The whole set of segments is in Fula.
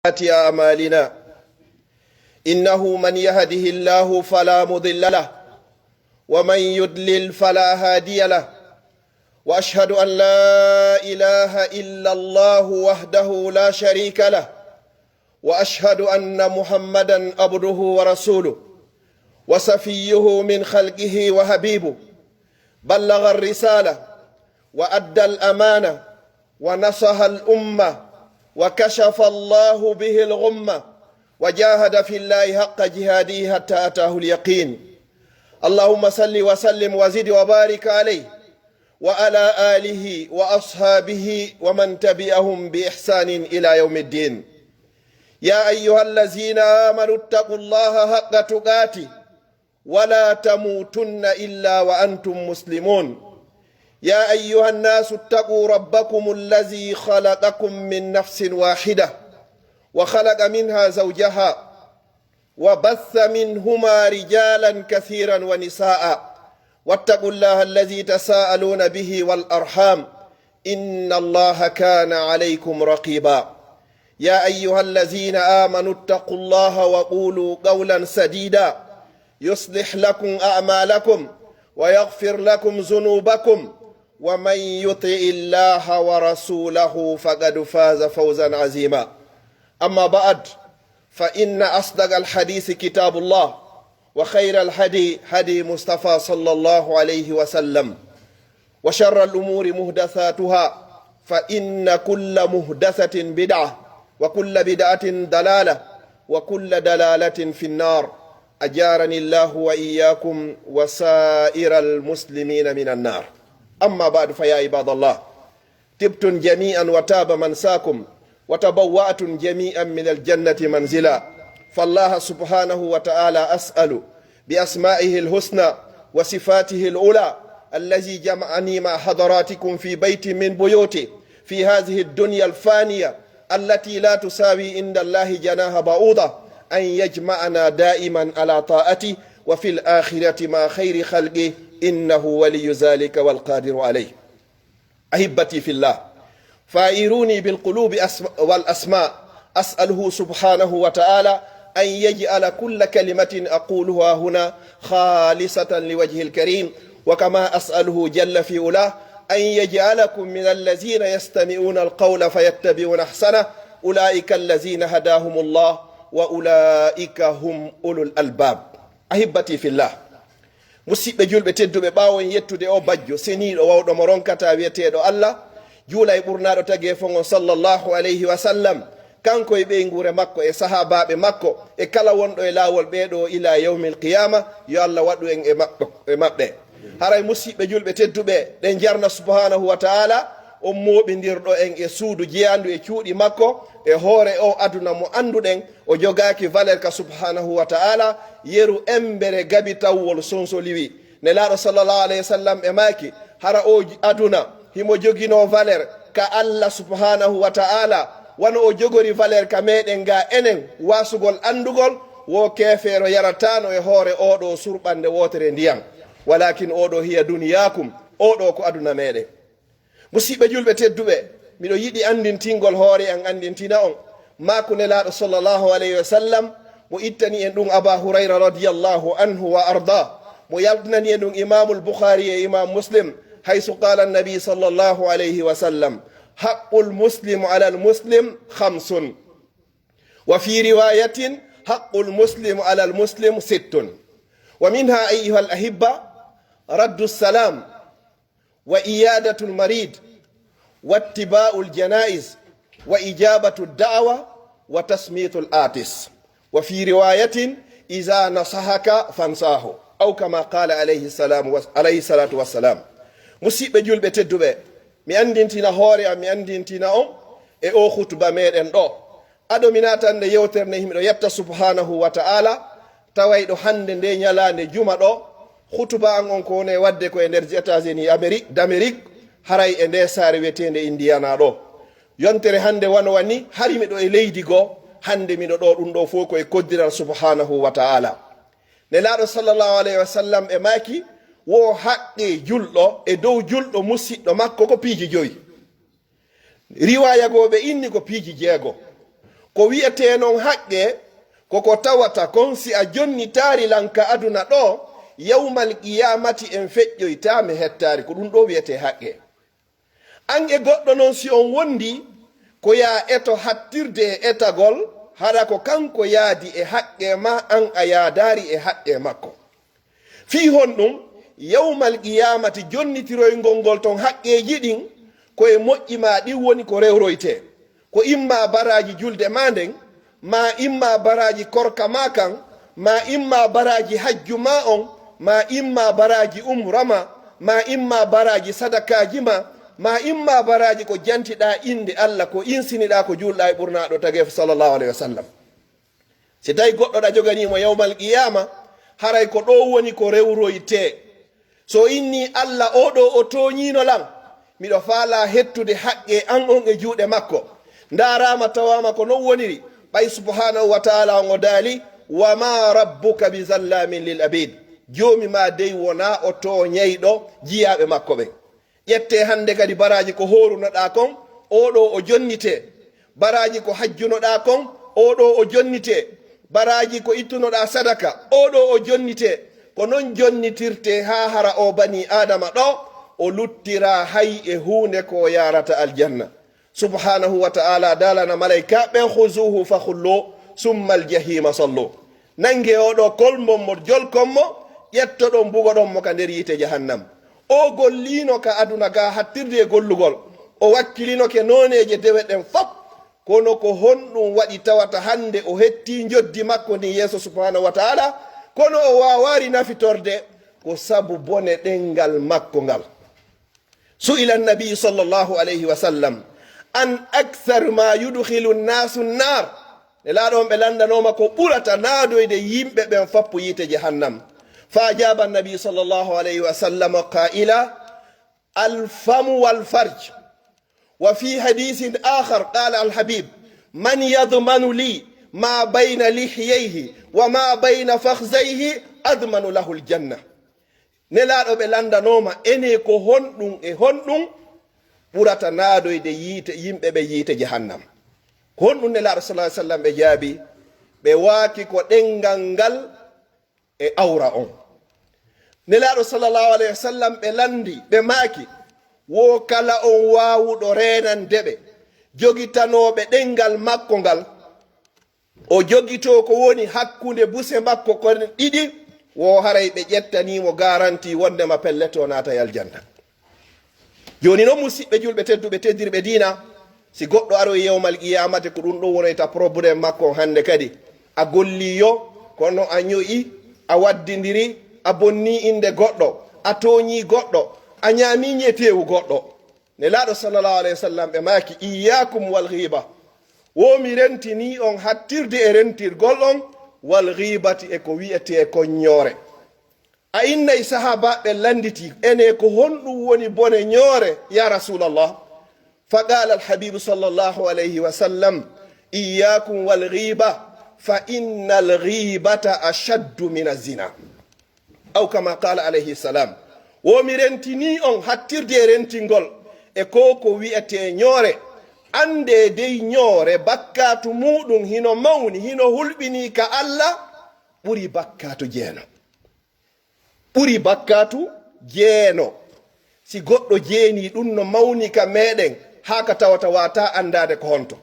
أعمالنا إنه من يهده الله فلا مضل له ومن يضلل فلا هادي له وأشهد أن لا إله إلا الله وحده لا شريك له وأشهد أن محمدا عبده ورسوله وصفيه من خلقه وحبيبه بلغ الرسالة وأدى الأمانة ونصح الأمة وكشف الله به الغمة وجاهد في الله حق جهاده حتى أتاه اليقين. اللهم صل وسلم وزد وبارك عليه وعلى آله وأصحابه ومن تبعهم بإحسان إلى يوم الدين. يا أيها الذين آمنوا اتقوا الله حق تقاته ولا تموتن إلا وأنتم مسلمون. يا أيها الناس اتقوا ربكم الذي خلقكم من نفس واحدة وخلق منها زوجها وبث منهما رجالا كثيرا ونساء واتقوا الله الذي تساءلون به والأرحام إن الله كان عليكم رقيبا. يا أيها الذين آمنوا اتقوا الله وقولوا قولا سديدا يصلح لكم أعمالكم ويغفر لكم ذنوبكم ومن يطع الله ورسوله فقد فاز فوزا عظيما. أما بعد، فإن أصدق الحديث كتاب الله وخير الهدي هدي مصطفى صلى الله عليه وسلم وشر الأمور محدثاتها فإن كل محدثة بدعة وكل بدعة ضلالة وكل دلالة في النار. أجارني الله وإياكم وسائر المسلمين من النار. أما بعد، فيا عباد الله، تبتم جميعا وتاب منساكم وتبوأتم جميعا من الجنة منزلا. فالله سبحانه وتعالى أسأل بأسمائه الحسنى وصفاته العلى الذي جمعني مع حضراتكم في بيت من بيوته في هذه الدنيا الفانية التي لا تساوي عند الله جناح بعوضة أن يجمعنا دائما على طاعته وفي الآخرة مع خير خلقه إنه ولي ذلك والقادر عليه. أحبتي في الله، فائروني بالقلوب والأسماء أسأله سبحانه وتعالى أن يجعل كل كلمة أقولها هنا خالصة لوجه الكريم، وكما أسأله جل في علاه أن يجعلكم من الذين يستمعون القول فيتبعون أحسنه أولئك الذين هداهم الله وأولئك هم أولو الألباب. أحبتي في الله، musidɓe julɓe tedduɓe, ɓawo en yettude o bajjo seniiɗo wawɗo mo ronkata wiyeteɗo Allah juula e ɓurnaɗo tagi fongo sallllahu alayhi wa sallam, kanko e ɓeygure makko e sahabaɓe makko e kala wonɗo e laawol ɓeɗo ila yawmi alqiyama, yo Allah waɗu en e maɓɓe. haray musidɓe julɓe tedduɓe, ɗen jarna subhanahu wa taala o moɓidirɗo en e suudu jeyandu e cuuɗi makko e hoore o aduna mo anduɗen o jogaki valeur ka subhanahu wa taala yeru embere gabi tawwol sonsoliwi. nelaɗo sallallahu alayhi wa sallam e maki hara o aduna himo jogino valeur ka Allah subhanahu wa taala wano o jogori valeur ka meɗen ga enen wasugol andugol wo kefeero yaratano e hoore oɗo surɓande wotere ndiyam, walakin oɗo hiya duniyakum, oɗo ko aduna meɗen. musidɓe julɓe tedduɓe, miɗo yiɗi andintingol hoore an andintina on maako nelaɗo sallllahu alayhi wa sallam mo ittani en ɗum aba hurayra radiallahu anhu wa arda, mo yaltinani en ɗum imamul bukhari e imam muslim haysu qala annabi sallllahu alayhi wa sallam haqqul muslimu ala almuslim khamsun wa fi riwayatin haqqul muslimu ala almuslim sittun wa minha ayuha alahibba raddu salam وإيادة المريض واتباع الجنائز وإجابة الدعوة وتسمية الآتس، وفي رواية إذا نصحك فانصاه أو كما قال عليه الصلاة والسلام. musidɓe julɓe tedduɓe, mi andintina hoore am, mi andintina on e o khutba meɗen ɗo aɗo mi natande yewtere himɓe yetta subhanahu wa ta'ala tawayɗo hande nde ñalande juma ɗo hutuba an on ko woni wadde ko e nder États-Unis d'Amérique haray e nde saare wiyetende Indiana ɗo. yontere hande wano wani hari miɗo e leydi goo, hande miɗo ɗo ɗum ɗo fof koye koddiral subhanahu wa ta'ala. nelaɗo sallllahu alayhi wa sallam e maki wo haqqe julɗo e dow julɗo musidɗo makko ko piiji 5. riwaya goɓe inni ko piiji 6. ko wi'ete non haqqe koko tawata kon si a jonnitari lanka aduna ɗo yawmal qiyamati en feƴƴoytame hettari ko ɗum ɗo wiyete haqqe. An e goɗɗo noon si on wondi ko ya eto hattirde e etagol haɗa ko kanko yaadi e haqqe ma an a yaadari e haqqe makko. Fi hon ɗum yawmal qiyamati jonnitiroygol ngol ton haqqeji ɗin koye moƴƴi ma ɗin woni ko rewroyte, ko imma baraji julde ma nden, ma imma baraji korka ma kan, ma imma baraji hajju ma on, ma imma baraji umra ma imma baraji sadakaji ma imma baraji ko jantiɗa inde Allah ko insiniɗa ko julɗa e ɓurnaɗo tagef sallallahu alaihi wasallam. Si tawi goɗɗo ɗa joganimo yawmal qiyama haray ko ɗo woni ko rewroyte. So inni Allah oɗo o toñino lan miɗo faala hettude haqqe an on e juuɗe makko, ndarama tawama ko non woniri ɓay subhanahu wa taala on o daali wama rabbuka bi zallamin lil abid, joomi ma dey wona o toñayɗo jiyaɓe makko ɓe. ƴette hande kadi baraji ko horunoɗa kon oɗo o jonnite, baraji ko hajjunoɗa kon oɗo o jonnite, baraji ko ittunoɗa sadaka oɗo o jonnite. ko non jonnitirte ha hara o bani adama ɗo o luttira hay e hunde ko yarata aljanna. subhanahu wa ta'ala dalana malaika ɓe khuzuhu fa khullu summa aljahima sallu, nange oɗo kolmon mo jolkonmo ƴettoɗon bugoɗon mo ka nder yite jahannam. o gollino ka aduna ga hattirde e gollugol, o wakkilino ke noneje dewe ɗen fop, kono ko honɗum waɗi tawata hande o hetti joddi makko ni yeeso subhanahu wa ta'ala, kono o wawari nafitorde ko sabu bone ɗengal makko ngal. su'ila nabi sallallahu alayhi wa sallam an akthar ma yudkhilu nnasu nnar, e laaɗon ɓe landanoma ko ɓurata naadoyde yimɓe ɓen fappu yite jahannam. fa ajaba nabi sallallahu alayhi wa sallam qaila alfamu walfarj. wa fi hadithin akhar qala alhabib man yadmanu li ma bayna lihyayhi wa ma bayna fakhzayhi admanu lahu aljanna. nelaɗo ɓe landanoma ene ko honɗum e honɗum ɓurata naadoyde yiite yimɓe ɓe yiite jahannam. honɗum nelaɗo sallallahu alaihi wasallam ɓe jaabi ɓe waaki ko ɗengal ngal e awra on. nelaɗo sallallahu alaihi wasallam ɓe landi ɓe maaki wo kala on wawuɗo renandeɓe jogitanoɓe ɗengal makko ngal, o jogito ko woni hakkunde buse makko kon ɗiɗi, wo haray ɓe ƴettanimo garanti wondema pelleto naata yaljanna. joni noon musidɓe julɓe tedduɓe teddirɓe diina, si goɗɗo aroy yewmal qiyamate ko ɗum ɗo wonayta probléme makko hande kadi a golliyo kono a ñoyi, a waddidiri, a bonni inde goɗɗo, a toñi goɗɗo, a ñaami ñetewu goɗɗo. nelaɗo sallallahu alayhi wa sallam ɓe maki iyakum wal ghiba, womi rentini on hattirde e rentirgol on wal ghibati e ko wiyete konñoore. a innay sahabaɓe landiti ene ko honɗum woni bone ñoore ya rasulallah. fa qala alhabibu sallallahu alayhi wa sallam iyakum wal ghiba fa inna al ghibata ashaddu min azina, aw kama qala alayhi salam. womi rentini on hattirde e rentingol e ko wiyete ñoore. ande dey ñoore bakkatu muɗum hino mawni hino hulɓini ka Allah ɓuri bakkatu jeeno, ɓuri bakkatu jeeno. si goɗɗo jeeni ɗum no mawni ka meɗen ha ka tawata wata andade ko honto.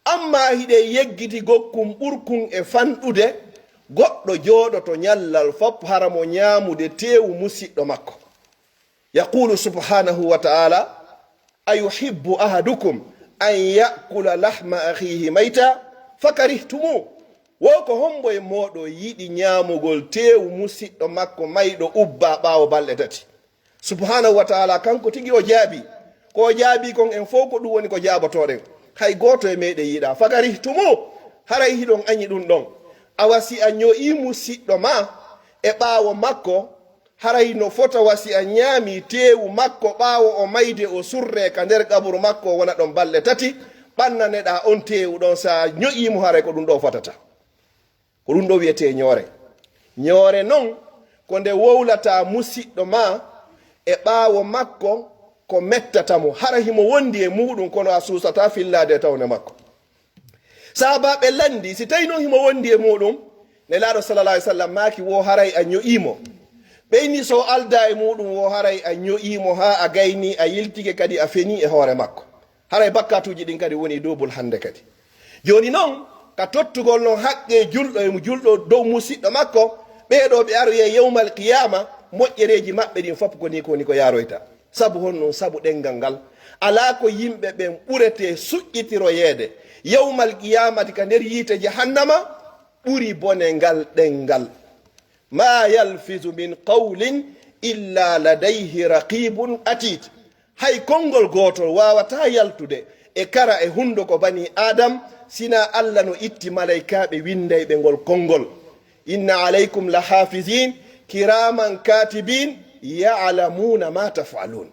amma hiɗe yeggiti gokkum ɓurkum e fanɗude goɗɗo jooɗoto ñallal fop haramo ñaamude teewu musidɗo makko. yaqulu subhanahu wa ta'ala ayuhibbu ahadukum an yakula lahma akhihi mayta fakarihtumu. wo ko hombo e moɗo yiɗi ñaamugol teewu musidɗo makko mayɗo ubba ɓaawo balɗe tati. subhanahu wa ta'ala kanko tigi o jaabi, ko jaabi kon en fof ko ɗum woni ko jaabotoɗen, hay goto e meɗe yiɗa. fakarihtumu, haray hiɗon añi ɗum ɗon. a wasi a ño'i musidɗo ma e ɓaawo makko, haray no fota wasi a ñaami teewu makko ɓaawo o mayde o surre ka nder kaburu makko wona ɗon balɗe tati, ɓannaneɗa on teewu ɗon sa ño'imo haray ko ɗum ɗo fotata. ko ɗum ɗo wiyete ñoore. ñoore noon ko nde wowlata musidɗo ma e ɓaawo makko ko mettatamo hara himo wondi e muɗum kono a suusata fillade tawne makko. sahabaɓe landi si tawi noon himo wondi e muɗum nelaɗo sallallah alih w sallam maki wo haray a ño'imo ɓeyni so alda e muɗum wo haray a ño'imo ha a gayni a yiltike kadi a feni e hoore makko haray bakkatuji ɗin kadi woni dobul hande kadi joni noon ka tottugol noon haqqe julɗo emo julɗo dow musidɗo makko ɓeɗo ɓe aroye yewmal qiyama moƴƴereji maɓɓe ɗin fof koni ko yaroyta sabu honnon sabu ɗengal ngal ala ko yimɓe ɓen ɓurete suƴƴitiroyeede yewmal qiyamati ka nder yiite jahannama ɓuri bone ngal ɗengal ma yalfizu min qawlin illa ladayhi raqibun atid hay konngol gotol wawata yaltude e kara e hunduko bani adam sina allah no itti malaikaɓe windayɓe ngol konngol inna alaykum la hafizin kiraman katibin ya'lamuna ma taf'alun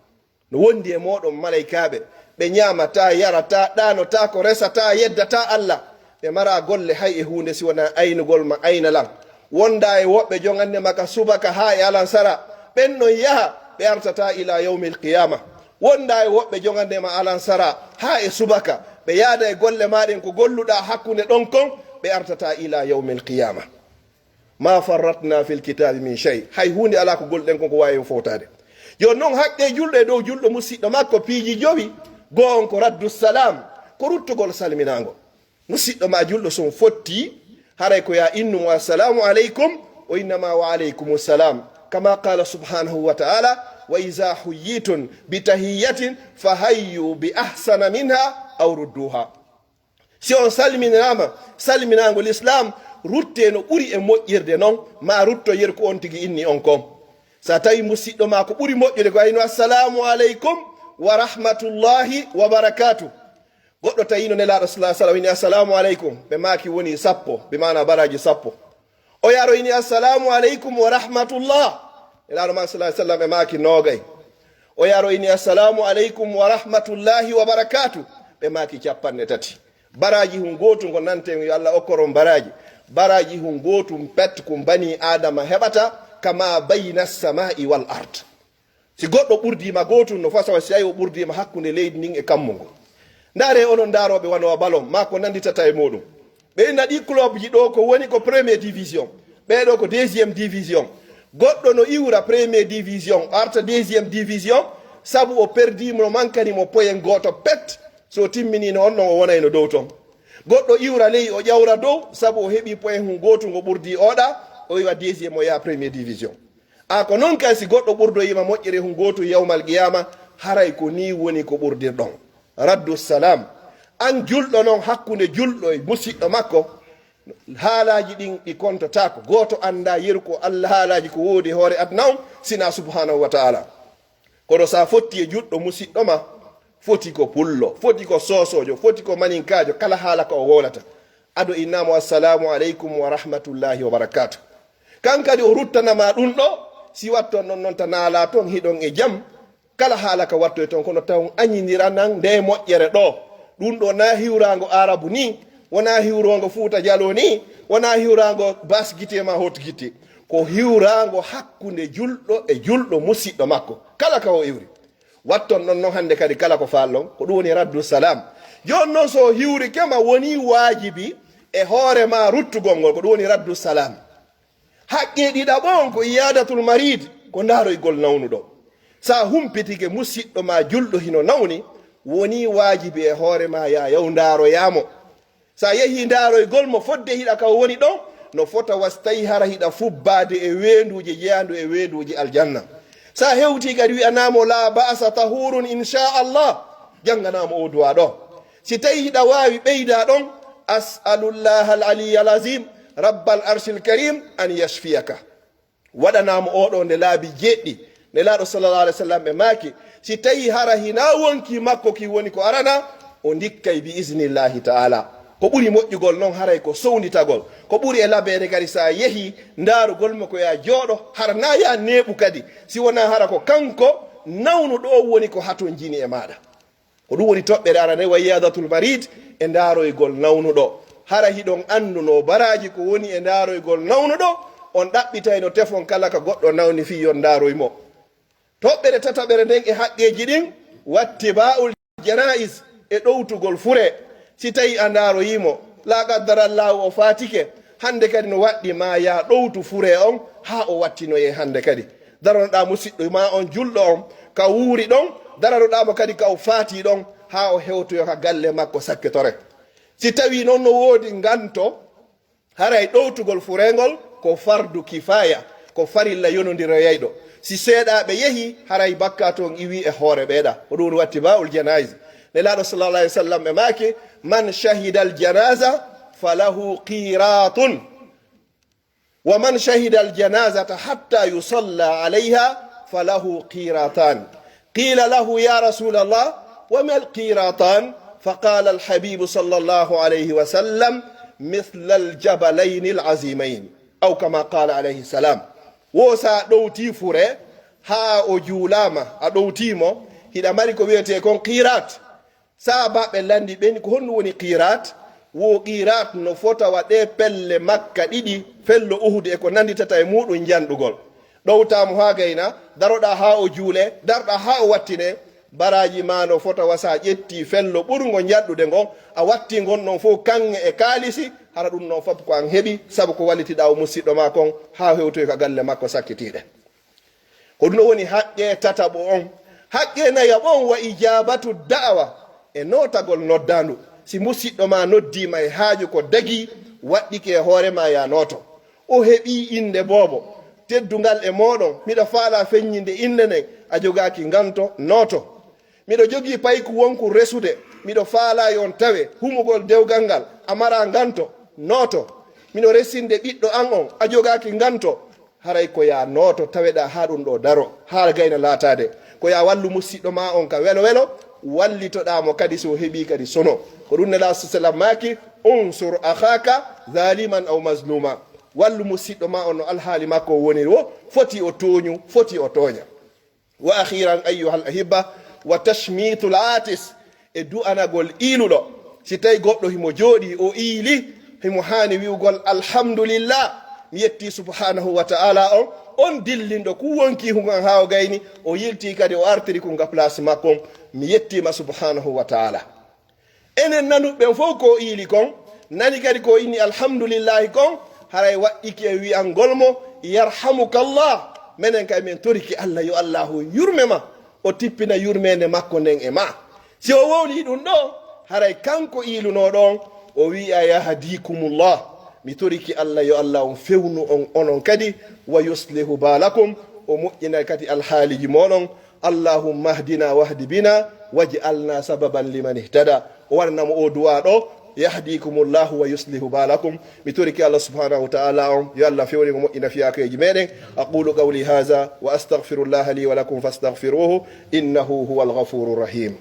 no wondi e moɗon malaikaɓe ɓe ñamata yarata ɗanota ko resata yeddata allah ɓe mara golle hay e hunde si wona aynugol ma aynalan wonda e woɓɓe jogande maka subaka ha e alansara ɓen ɗon yaha ɓe artata ila yawmi alqiyama wonda e woɓɓe jogandema alansara ha e subaka ɓe yaada e golle maɗen ko golluɗa hakkude ɗon kon ɓe artata ila yawmi alqiyama ma farratna fi lkitabi min shay hay hunde ala ko golɗen kon ko wawi en fowtade joni noon haqqe julɗo e dow julɗo musidɗo makko piiji jowi goo on ko raddu salam ko ruttugol salminago musidɗo ma julɗo son fotti haray ko ya innumo assalamu aleykum o innama wa aleykum salam kama qala subhanahu wa ta'ala wa iza huyitum bitahiyatin fahayyu bi ahsana minha aw rudduha si on salminama salminago l'islam rutte no ɓuri e moƴƴirde noon ma ruttoyir ko on tigi inni on kon sa tawi musidɗo ma ko ɓuri moƴƴude ko ayno assalamu aleykum wa rahmatullahi wa barakatuh goɗɗo tawino nelaɗo sa sallam ini assalamu aleykum ɓe maki woni sappo ɓe mana baraji sappo o yaro ini assalamu aleykum wa rahmatullah nelaɗo ma sa sallam ɓe maki nogay o yaro ini assalamu aleykum wa rahmatullahi wa barakatuh ɓe maki capanɗe tati baraji hun gotum ko nanten yo allah okkoron baraji hun gotum pet ko bani adama heɓata kama bayna samai wal ard si goɗɗo ɓurdima gotum no fasawa si ayi o ɓurdima hakkude leydi ndin e kammugo ndaare onon daroɓe wanowa ballon ma ko nanditata e muɗum ɓe naɗi club ji ɗo ko woni ko premier division ɓeɗo ko deuxiéme division goɗɗo no iwra premier division arta deuxiéme division sabu o perdimo no mankanimo poyen goto pet so timminino on non o wonayno dow ton goɗɗo iwra ley o ƴawra dow sabu o heeɓi poyen hun gotu ngo ɓurdi oɗa o wiwa deuxiéme o yaha premier division a ko noon kay si goɗɗo ɓurdoyima moƴƴere hun gotu yawmal qiyama haray ko ni woni ko ɓurdirɗon raddu salam an julɗo noon hakkude julɗo e musidɗo makko haalaji ɗin ɗi kontotako goto anda yeru ko allah haalaji ko woodi hoore aduna on sina subhanahu wa ta'ala kono sa fotti e julɗo musidɗo ma foti ko pullo foti ko sosojo foti ko maninkajo kala haala ko o wolata ado innamo assalamu aleykum wa rahmatullahi wa barakatuh kan kadi o ruttanama ɗum ɗo si watton non noon ta naala toon hiɗon e jaam kala haala ka watto e toon kono taw añidira nan nde moƴƴere ɗo ɗum ɗo na hiwrago arabu ni wona hiwrogo fuuta jalo ni wona hiwrago bas guite ma hot guite ko hiwrago hakkude julɗo e julɗo musidɗo makko kala ka o iwri watton non noon hande kadi kala ko fallon ko ɗum woni raddu salam joni noon so hiwri kema woni wajibi e hoore ma ruttugol ngol ko ɗum woni raddu salam haqqe ɗiɗaɓon ko iyadatul marid ko ndaroygol nawnuɗo sa humpitike musidɗo ma julɗo hino nawni woni wajibi e hoore ma ya yaw ndaroyamo sa yehi ndaroygol mo fodde hiɗa ka woni ɗo no fota wastayi hara hiɗa fubbade e wenduji jeyandu e wenduji aljanna sa hewti kadi wi'anamo la ba'sa tahurun inchallah janganamo o duwa ɗo si tawi hiɗa wawi ɓeyda ɗon as'alullah al aliy al azim rabbal arshil karim an yashfiyaka waɗanamo oɗo nde laabi jeɗɗi nelaɗo sallallah alih w sallam ɓe maaki si tawi hara hina wonki makko ki woni ko arana o dikkay bi isnillahi ta'ala ko ɓuri moƴƴugol noon haray ko sownitagol ko ɓuri e labede kadi sa yeehi ndarugol mo ko ya jooɗo hara na ya neeɓu kadi si wona hara ko kanko nawnuɗo o woni ko haton jini e maɗa ko ɗum woni toɓɓere arane wa yadatul marid e ndaroygol nawnuɗo hara hiɗon anduno baraji ko woni e ndaroygol nawnuɗo on ɗaɓɓitay no tefon kala ka goɗɗo nawni fi yon ndaroymo toɓɓere tataɓere nden e haqqeji ɗin wattiba'ul janais e ɗowtugol fure si tawi a ndaroyimo la qaddara Allah o fatike hande kadi no waddi ma ya ɗowtu fure on ha o wattinoye hande kadi daronoɗa musidɗo ma on julɗo on ka wuuri ɗon daranoɗamo kadi ka o faati ɗon ha o hewtoyo ka galle makko sakketore si tawi noon no woodi ganto haray ɗowtugol furengol ko fardu kifaya ko farilla yonodiroyayɗo si seeɗaɓe yehi haray bakka toon iwi e hoore ɓeeɗa ko ɗum watti ba'ul janaise nelaɗo sallallah alih w sallam ɓe maake man shahida al janasa falahu qiratun wa man shahida al janazata hatta yusalla alayha falahu qiratan qila lahu ya rasul allah wama al qiratan فقال الحبيب صلى الله عليه وسلم مثل الجبلين العظيمين أو كما قال عليه السلام wosa ɗowti fure ha o juulama a ɗowtimo hiɗa mari ko wiyete kon qirat sa baɓe landi ɓeni ko honno woni qirat wo qirat no fota waɗe pelle makka ɗiɗi fello uhude e ko nanditata e muɗum janɗugol ɗowtamo ha gayna daroɗa ha o juule darɗa ha o wattine baraji ma no fota wasa ƴetti fello ɓurgo jaɗɗude ngon a watti gon ɗon fof kange e kaalisi hara ɗum noon fof ko an heeɓi saabu ko wallitiɗa o musidɗo ma kon ha hewtoy ka galle makko sakkitiɗe ko ɗum woni haqqe tataɓo on haqqe nayaɓo on wa ijabatu da'wa e notagol noddandu si musidɗo ma noddima e haaju ko dagi waɗɗike e hoorema ya noto o heeɓi inde boobo teddugal e moɗon miɗo faala feññinde inde nden a jogaki ganto noto miɗo jogii payku wonku resude miɗo faala yon tawe humugol dewgal ngal amara ganto noto miɗo resinde ɓiɗɗo an on a jogaki ganto haray ko ya noto taweɗa ha ɗum ɗo daro ha gayna laatade ko ya wallu musidɗo ma on ka welo welo wallitoɗamo kadi so heeɓi kadi sono ko ɗum nela sallam maki unsur akhaka zaliman aw mazluma wallu musidɗo ma on no alhaali makko woni wo foti o toñu foti o toña wa akhiran ayyuha al ahibba wa tashmitul atis e du'anagol iluɗo si tawi goɗɗo himo jooɗi o iili himo hani wi'ugol alhamdulillah mi yetti subhanahu wa ta'ala on dillinɗo ku wonki hugan ha o gayni o yilti kadi o artiri ko nga place makko mi yettima subhanahu wa ta'ala enen nanuɓen fof ko iili kon nani kadi ko inni alhamdulillahi kon haray waɗɗiki e wiyangol mo yarhamukallah menen kay min toriki allah yo allahu yurmema o tippina yurmede makko nden e ma si o wowli ɗum ɗo haray kanko ilunoɗon o wi'a yahdikumullah mi toriki allah yo allah on fewnu on onon kadi wa yuslihu balakum o moƴƴina kadi alhaaliji moɗon allahumma ahdina wahdi bina waj'alna sababan liman ihtada o warnamo o duwa ɗo yahdikumullahu wa yuslihu balakum mi toriki allah subhanahu wa ta'ala on yo allah fewni ko moƴƴina fiyakoyeji meɗen aqulu qawli hadha wa astaghfirullaha li wa lakum fastaghfiruhu innahu huwal ghafurur rahim